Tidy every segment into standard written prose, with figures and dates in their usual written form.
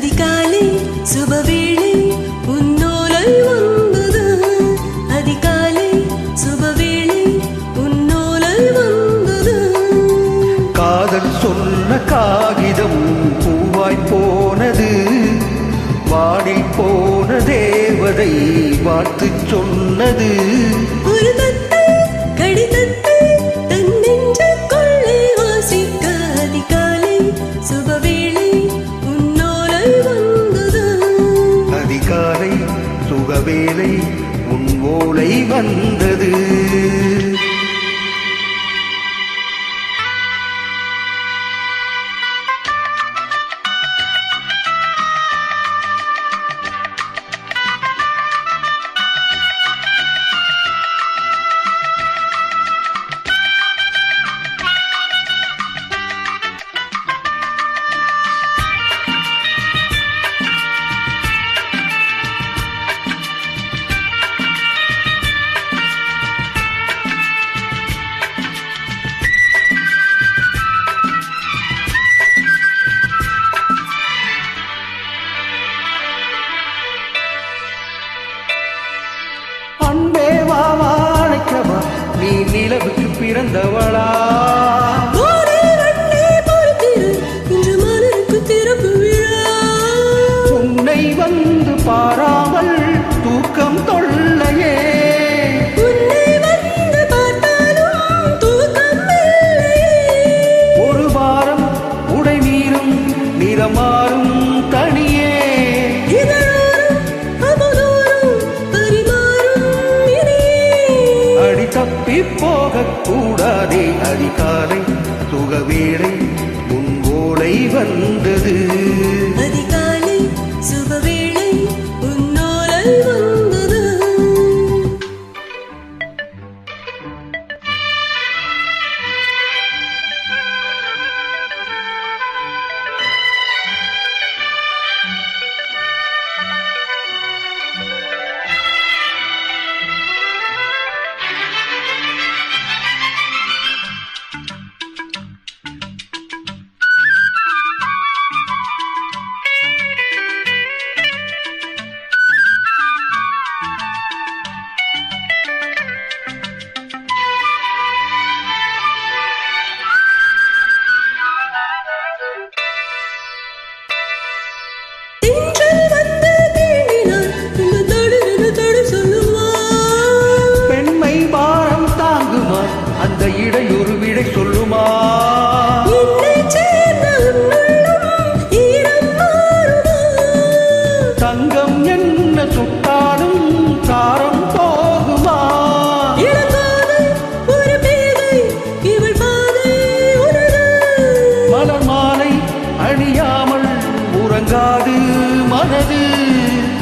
அதிகாலை சுபவேளை உன்னோலை வந்தது. அதிகாலை சுபவேளை உன்னோலை வந்தது. காதல் சொன்ன காகிதம் பூவாய் போனது. வாடில் போன தேவதை வாழ்த்து சொன்னது. ஒரு தத்தை கடிதத்தை தன் நெஞ்சுக்குள்ளே வாசிக்க அதிகாலை சுபவேளை உன்னோலை வந்தது. அதிகாலை சுகவேளை உன் ஓலை வந்தது. அன்பே வா வாழைக்கவா, நீ நிலவுக்கு பிறந்தவளா? இன்று மலருக்கு திறப்பு விழா. உன்னை வந்து பாராமல் தூக்கம் தொல்லையே. உன்னை வந்து பார்த்தாலும் தூக்கம் இல்லையே. ஒரு வாரம் உடை மீறும் நிறமாறும் தனியே. தப்பி போகக் கூடாதே. அதிகாலை சுகவேளை உன் ஓலை வந்தது. அதிகாலை சுபவேளை உன்னோலை வந்தது. அந்த இடையொரு விடை சொல்லுமா? தங்கம் என்ன சுட்டாலும் சாரம் போகுமா? மலர் மாலை அணியாமல் உறங்காது மனது.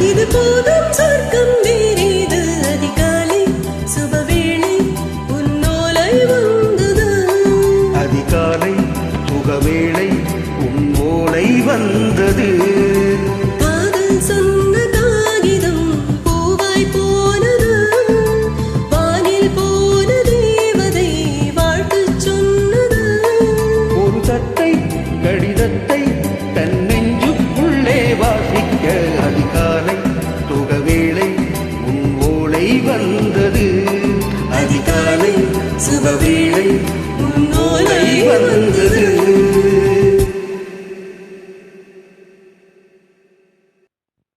இது போதும் சொர்க்கம் வேறேது. அதிகாலை சுபவேளை உன்னோலை வந்தது. அதிகாலை சுகவேளை உன் ஓலை வந்தது. காதல் சொன்ன காகிதம் பூவாய் போனது. வானில் போன தேவதை வாழ்த்து சொன்னது. ஒரு தத்தை கடிதத்தை தன் நெஞ்சுக்குள்ளே வாசிக்க அதிகாலை சுகவேளை உன் ஓலை வந்தது. அதிகாலை சுகவேளை உன் ஓலை வந்தது.